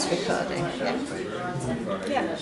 It's recording. Yeah.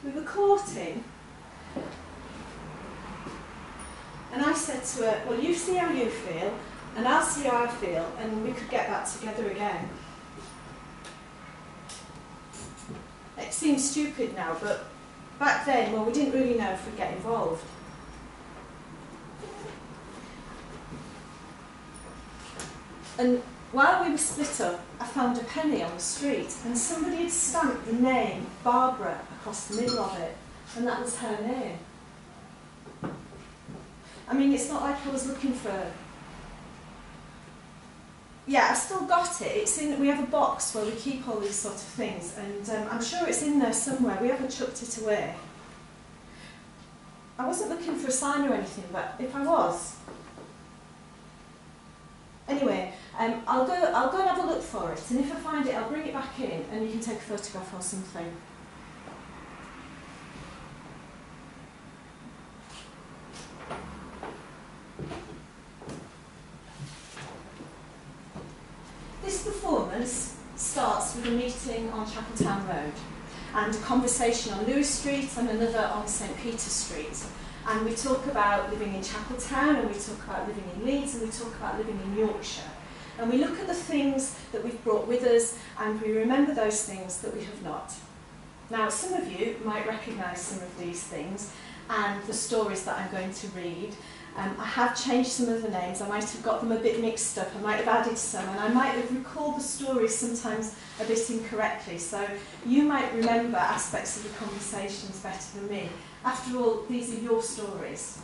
We were courting, and I said to her, well, you see how you feel, and I'll see how I feel, and we could get back together again. It seems stupid now, but back then, well, we didn't really know if we'd get involved. And while we were split up, I found a penny on the street, and somebody had stamped the name Barbara across the middle of it, and that was her name. I mean, it's not like I was looking for... Yeah, I still got it. It's in. We have a box where we keep all these sort of things, and I'm sure it's in there somewhere. We haven't chucked it away. I wasn't looking for a sign or anything, but if I was... Anyway, I'll go and have a look for it, and if I find it, I'll bring it back in, and you can take a photograph or something. This performance starts with a meeting on Chapeltown Road, and a conversation on Lewis Street and another on St Peter Street. And we talk about living in Chapeltown, and we talk about living in Leeds, and we talk about living in Yorkshire. And we look at the things that we've brought with us, and we remember those things that we have not. Now, some of you might recognise some of these things and the stories that I'm going to read. I have changed some of the names. I might have got them a bit mixed up. I might have added some, and I might have recalled the stories sometimes a bit incorrectly. So you might remember aspects of the conversations better than me. After all, these are your stories.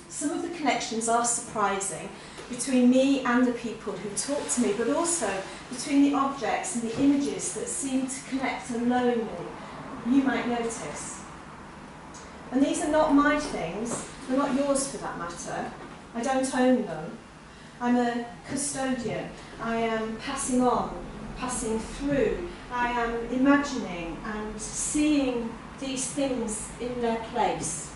Some of the connections are surprising between me and the people who talk to me, but also between the objects and the images that seem to connect alone me. You might notice. And these are not my things, they're not yours for that matter. I don't own them. I'm a custodian. I am passing on, passing through. I am imagining and seeing these things in their place.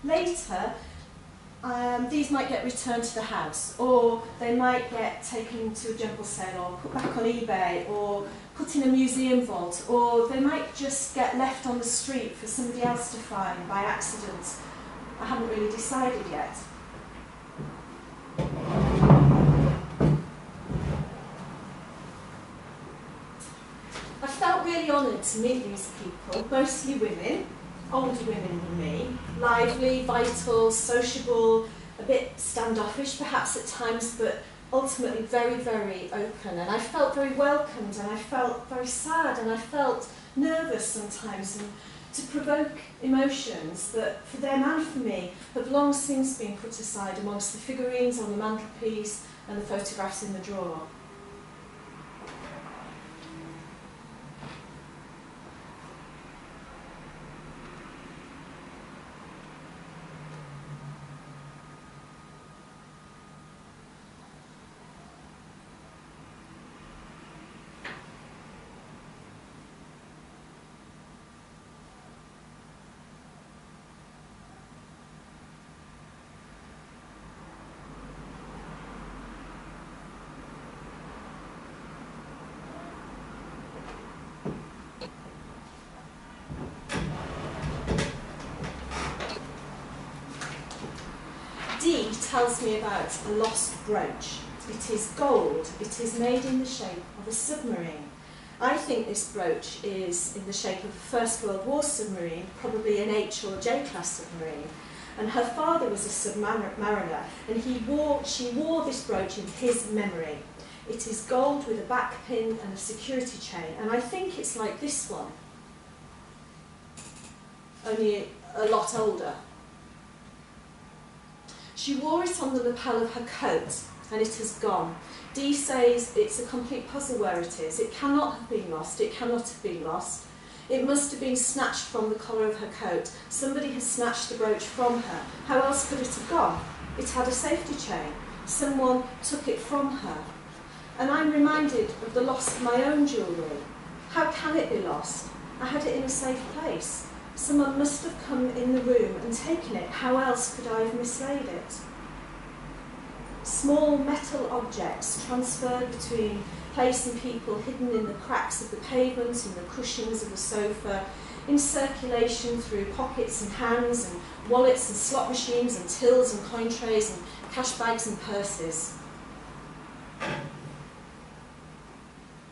Later, these might get returned to the house, or they might get taken to a jumble sale, or put back on eBay, or put in a museum vault, or they might just get left on the street for somebody else to find by accident. I haven't really decided yet. I felt really honoured to meet these people, mostly women. Older women than me, lively, vital, sociable, a bit standoffish perhaps at times, but ultimately very, very open. And I felt very welcomed, and I felt very sad, and I felt nervous sometimes, and to provoke emotions that for them and for me have long since been put aside amongst the figurines on the mantelpiece and the photographs in the drawer. tells me about a lost brooch. It is gold. It is made in the shape of a submarine. I think this brooch is in the shape of a First World War submarine, probably an H or J class submarine. And her father was a submariner, and she wore this brooch in his memory. It is gold with a back pin and a security chain, and I think it's like this one, only a lot older. She wore it on the lapel of her coat, and it has gone. Dee says it's a complete puzzle where it is. It cannot have been lost. It cannot have been lost. It must have been snatched from the collar of her coat. Somebody has snatched the brooch from her. How else could it have gone? It had a safety chain. Someone took it from her. And I'm reminded of the loss of my own jewellery. How can it be lost? I had it in a safe place. Someone must have come in the room and taken it. How else could I have mislaid it? Small metal objects transferred between place and people, hidden in the cracks of the pavement and the cushions of the sofa, in circulation through pockets and hands and wallets and slot machines and tills and coin trays and cash bags and purses.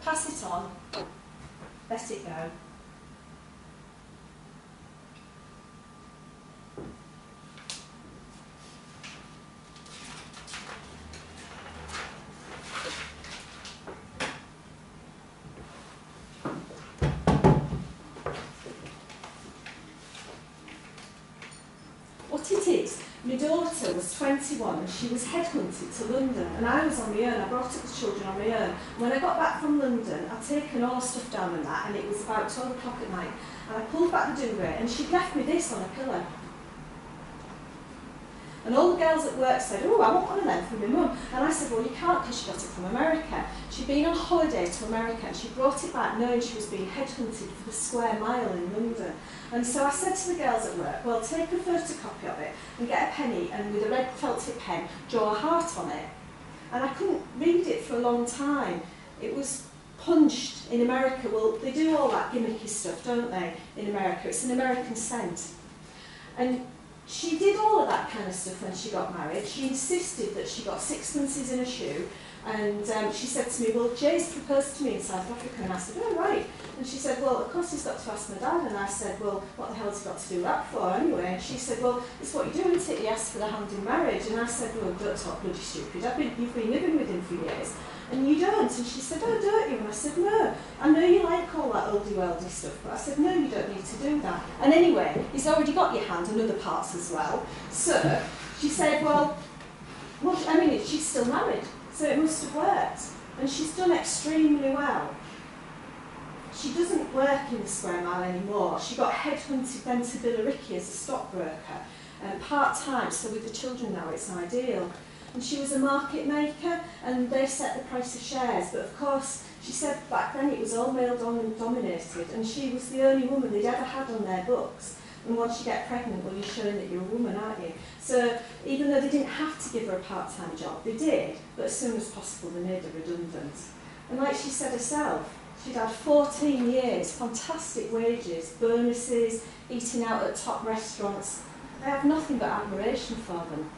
Pass it on, let it go. What it is, my daughter was 21 and she was headhunted to London, and I was on my own. I brought up the children on my own. When I got back from London, I'd taken all her stuff down and that, and it was about 12 o'clock at night, and I pulled back the duvet and she'd left me this on a pillow. And all the girls at work said, oh, I want one of them for my mum. And I said, well, you can't because she got it from America. She'd been on holiday to America and she brought it back knowing she was being headhunted for the square mile in London. And so I said to the girls at work, well, take a photocopy of it and get a penny and with a red felt tip pen, draw a heart on it. And I couldn't read it for a long time. It was punched in America. Well, they do all that gimmicky stuff, don't they, in America? It's an American scent. And she did all of that kind of stuff when she got married. She insisted that she got sixpences in a shoe, and she said to me, well, Jay's proposed to me in South Africa, and I said, oh, right. And she said, well, of course he's got to ask my dad, and I said, well, what the hell's he got to do that for anyway? And she said, well, it's what you do, isn't it? He asked for the hand in marriage. And I said, well, don't talk bloody stupid. You've been living with him for years, and you don't. And she said, oh, don't you? And I said, no, I know you like all that oldie-weldy stuff, but I said, no, you don't need to do that. And anyway, he's already got your hand and other parts as well. So she said, well, I mean, she's still married, so it must have worked. And she's done extremely well. She doesn't work in the square mile anymore. She got headhunted then to Billericay as a stockbroker, part-time, so with the children now it's ideal. And she was a market maker, and they set the price of shares. But of course, she said back then it was all male dominated, and she was the only woman they'd ever had on their books. And once you get pregnant, well, you're showing that you're a woman, aren't you? So even though they didn't have to give her a part-time job, they did. But as soon as possible, they made her redundant. And like she said herself, she'd had 14 years, fantastic wages, bonuses, eating out at top restaurants. I have nothing but admiration for them.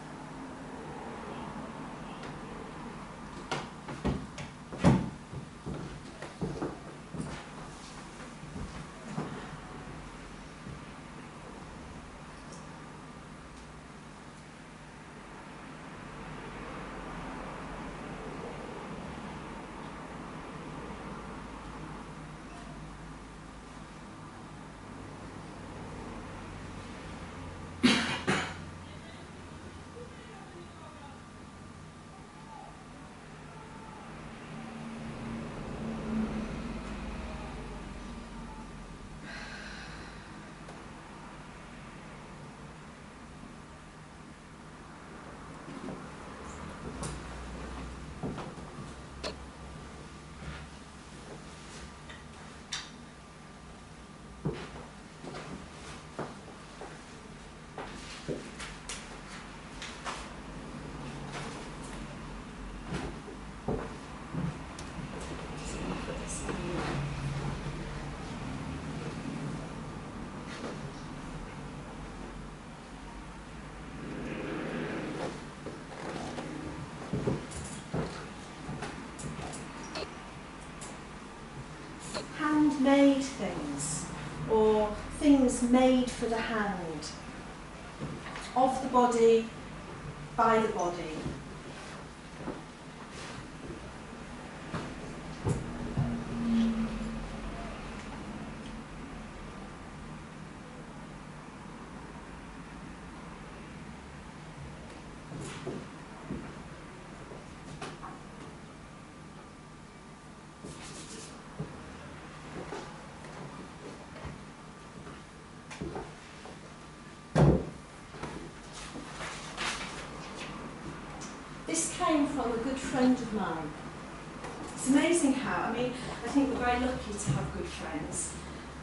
made for the hand, of the body, by the body. This came from a good friend of mine. It's amazing how, I think we're very lucky to have good friends.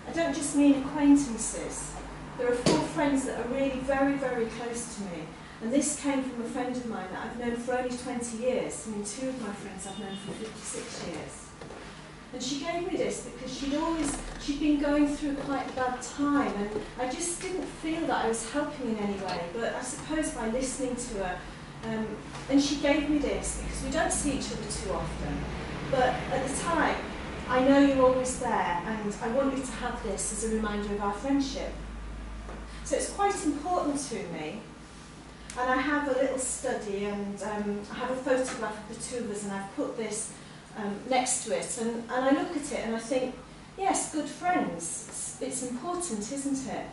I don't just mean acquaintances. There are 4 friends that are really very, very close to me. And this came from a friend of mine that I've known for only 20 years. 2 of my friends I've known for 56 years. And she gave me this because she'd been going through quite a bad time, and I just didn't feel that I was helping in any way. But I suppose by listening to her, and she gave me this because we don't see each other too often. But at the time, I know you're always there, and I want you to have this as a reminder of our friendship. So it's quite important to me. And I have a little study, and I have a photograph of the 2 of us, and I've put this next to it. And I look at it and I think, yes, good friends, it's important, isn't it?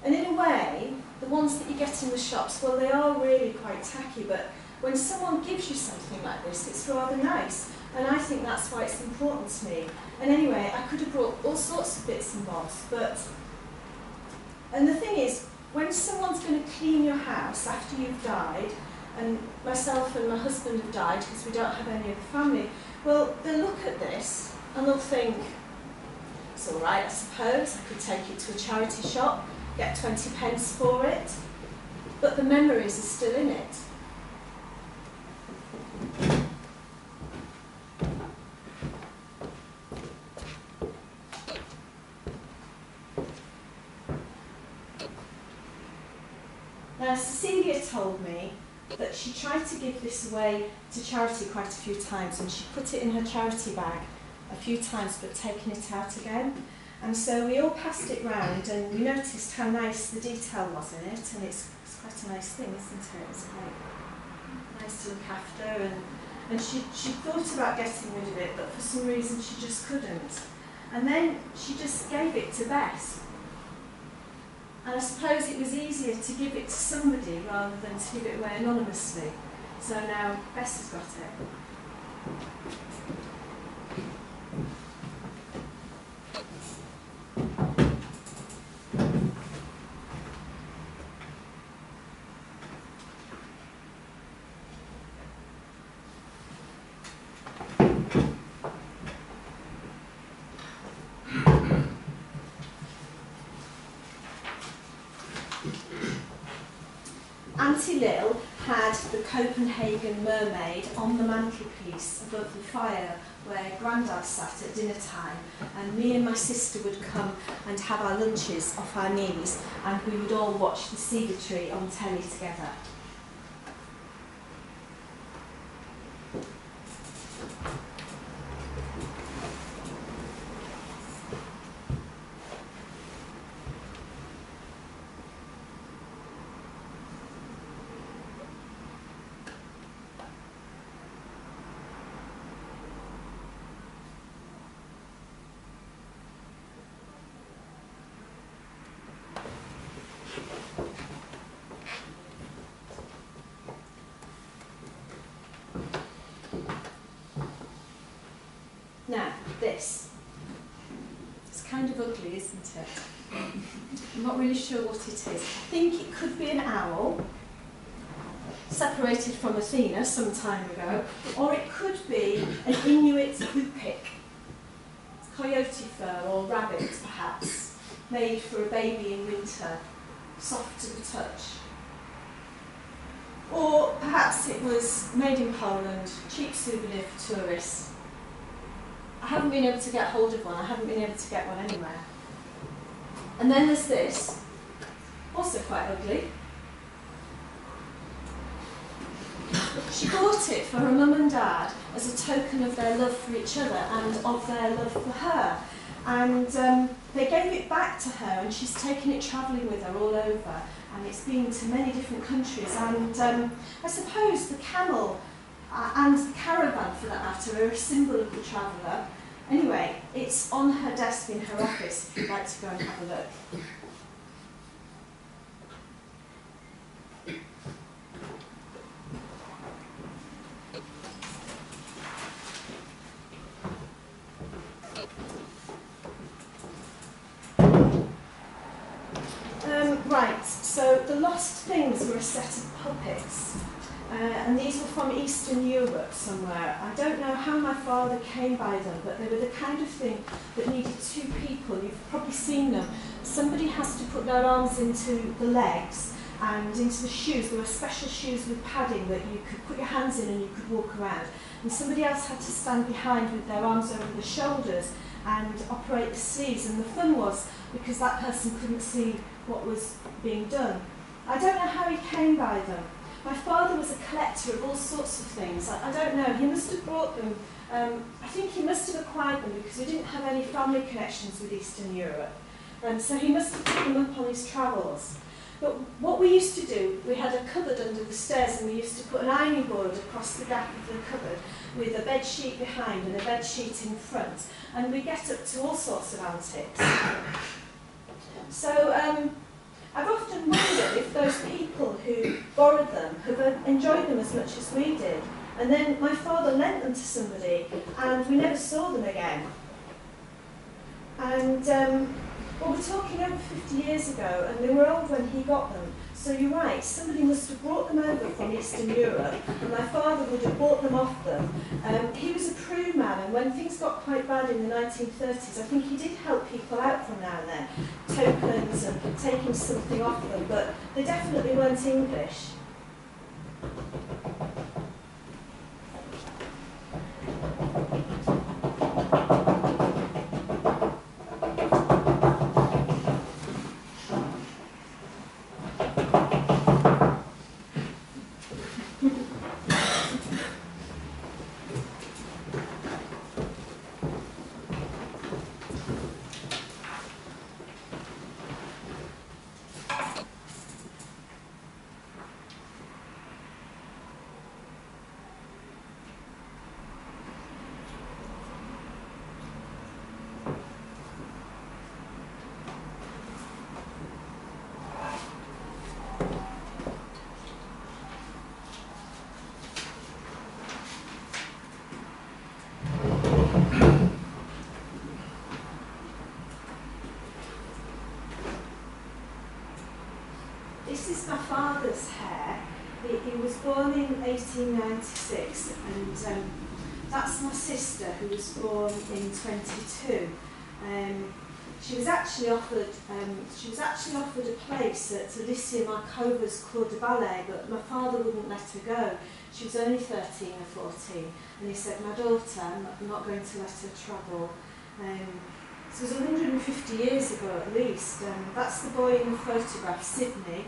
And in a way, the ones that you get in the shops, well, they are really quite tacky, but when someone gives you something like this, it's rather nice. And I think that's why it's important to me. And anyway, I could have brought all sorts of bits and bobs, and the thing is, when someone's going to clean your house after you've died, and myself and my husband have died because we don't have any of the family, well, they'll look at this and they'll think, it's all right, I suppose, I could take it to a charity shop, get 20 pence for it, but the memories are still in it. Now, Cecilia told me that she tried to give this away to charity quite a few times, and she put it in her charity bag a few times but taken it out again. And so we all passed it round, and we noticed how nice the detail was in it, and it's quite a nice thing, isn't it? It's quite nice to look after, and she thought about getting rid of it, but for some reason she just couldn't. And then she just gave it to Bess. And I suppose it was easier to give it to somebody rather than to give it away anonymously. So now Bess has got it. Auntie Lil had the Copenhagen mermaid on the mantelpiece above the fire where Grandad sat at dinner time, and me and my sister would come and have our lunches off our knees, and we would all watch the cedar tree on telly together. Now, this. It's kind of ugly, isn't it? I'm not really sure what it is. I think it could be an owl, separated from Athena some time ago, or it could be an Inuit hoopik. It's coyote fur or rabbit, perhaps, made for a baby in winter, soft to the touch. Or perhaps it was made in Poland, cheap souvenir for tourists. I haven't been able to get hold of one, I haven't been able to get one anywhere. And then there's this, also quite ugly. She bought it for her mum and dad as a token of their love for each other and of their love for her. And they gave it back to her, and she's taken it travelling with her all over, and it's been to many different countries. And I suppose the camel and the caravan, for that matter, are a symbol of the traveller. Anyway, it's on her desk in her office if you'd like to go and have a look. Right, so the Lost Things were a set of puppets, and these were from Eastern Europe somewhere. I don't know how my father came by them, but they were the kind of thing that needed two people. You've probably seen them. Somebody has to put their arms into the legs and into the shoes. There were special shoes with padding that you could put your hands in and you could walk around. And somebody else had to stand behind with their arms over the shoulders and operate the sleeves. And the fun was, because that person couldn't see what was being done. I don't know how he came by them. My father was a collector of all sorts of things. I don't know, he must have brought them, I think he must have acquired them because we didn't have any family connections with Eastern Europe. So he must have picked them up on his travels. But what we used to do, we had a cupboard under the stairs, and we used to put an ironing board across the gap of the cupboard with a bed sheet behind and a bed sheet in front, and we get up to all sorts of antics. So I've often wondered if those people who borrowed them have enjoyed them as much as we did. And then my father lent them to somebody, and we never saw them again. And well, we're talking over 50 years ago, and they were old when he got them. So you're right, somebody must have brought them over from Eastern Europe, and my father would have bought them off them. He was a prude man, and when things got quite bad in the 1930s, I think he did help people out from now and then, tokens and taking something off them, but they definitely weren't English. This is my father's hair. He was born in 1896, and that's my sister, who was born in 22. She was actually offered a place at Alicia Markova's Cours de Ballet, but my father wouldn't let her go. She was only 13 or 14, and he said, "My daughter, I'm not going to let her travel." So it was 150 years ago at least. That's the boy in the photograph, Sydney.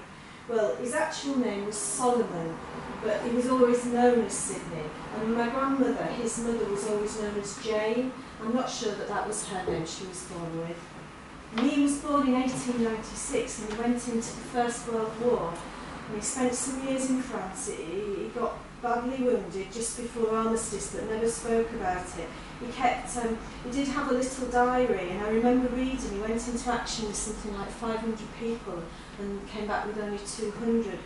Well, his actual name was Solomon, but he was always known as Sydney. And my grandmother, his mother, was always known as Jane. I'm not sure that that was her name she was born with. And he was born in 1896, and he went into the First World War. And he spent some years in France. He got badly wounded just before armistice, but never spoke about it. He did have a little diary, and I remember reading he went into action with something like 500 people and came back with only 200.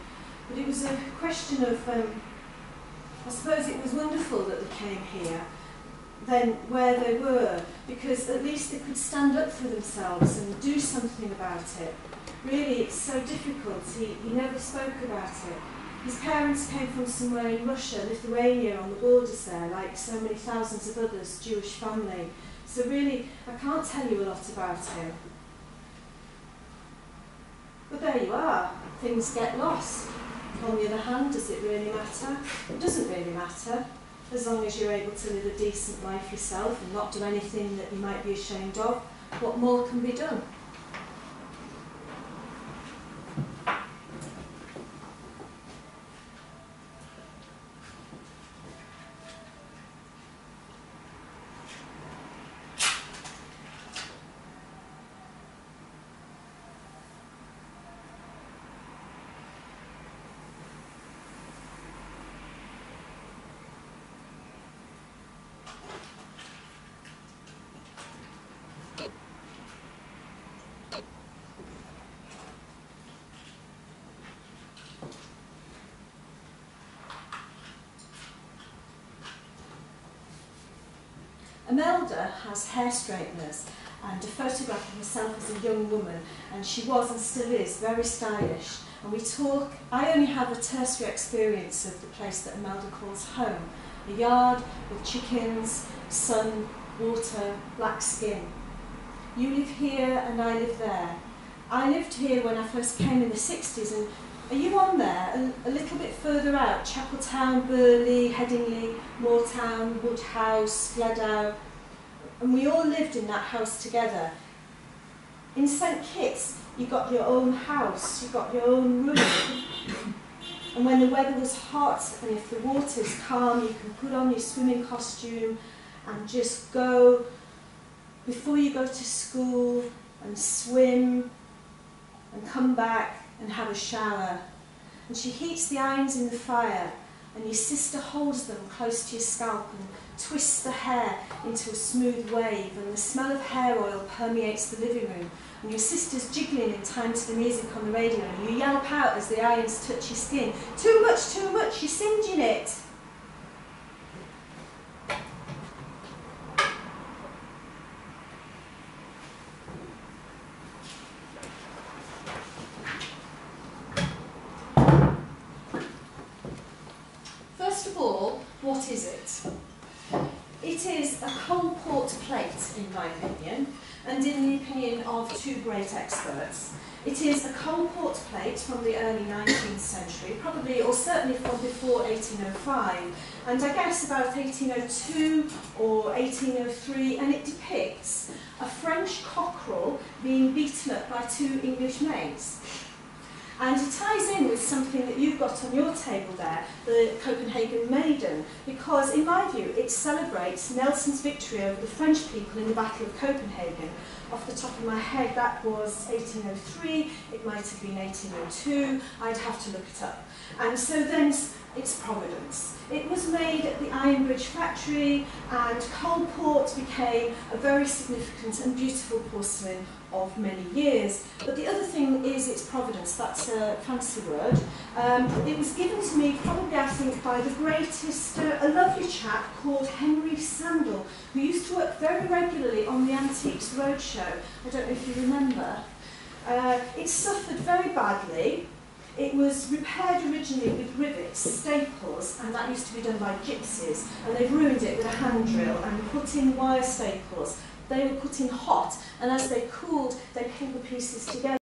But it was a question of, I suppose it was wonderful that they came here, then where they were, because at least they could stand up for themselves and do something about it. Really, it's so difficult. He never spoke about it. His parents came from somewhere in Russia, Lithuania, on the borders there, like so many thousands of others, Jewish family. So really, I can't tell you a lot about him. But there you are. Things get lost. On the other hand, does it really matter? It doesn't really matter, as long as you're able to live a decent life yourself and not do anything that you might be ashamed of. What more can be done? Imelda has hair straighteners and a photograph of herself as a young woman, and she was and still is very stylish. And we talk, I only have a tertiary experience of the place that Imelda calls home, a yard with chickens, sun, water, black skin. You live here and I live there. I lived here when I first came in the 60s, and are you on there? A little bit further out, Chapeltown, Burley, Headingley, Moortown, Woodhouse, Gledow, and we all lived in that house together. In St Kitts, you got your own house, you got your own room, and when the weather was hot and if the water's calm, you can put on your swimming costume and just go before you go to school and swim and come back and have a shower. And she heats the irons in the fire, and your sister holds them close to your scalp and twists the hair into a smooth wave, and the smell of hair oil permeates the living room, and your sister's jiggling in time to the music on the radio, and you yelp out as the irons touch your skin, too much, you're singeing it. First of all, what is it? It is a coal pot plate, in my opinion, and in the opinion of two great experts. It is a coal pot plate from the early 19th century, probably or certainly from before 1805, and I guess about 1802 or 1803, and it depicts a French cockerel being beaten up by two English maids. And it ties in with something that you've got on your table there, the Copenhagen Maiden, because in my view it celebrates Nelson's victory over the French people in the Battle of Copenhagen. Off the top of my head, that was 1803, it might have been 1802, I'd have to look it up. And so then it's Providence. It was made at the Iron Bridge factory, and coal port became a very significant and beautiful porcelain of many years. But the other thing is it's Providence, that's a fancy word. It was given to me probably, I think, by the greatest, a lovely chap called Henry Sandal, who used to work very regularly on the Antiques Roadshow. I don't know if you remember. It suffered very badly. It was repaired originally with rivets, staples, and that used to be done by gypsies, and they've ruined it with a hand drill and put in wire staples. They were put in hot, and as they cooled, they pulled the pieces together.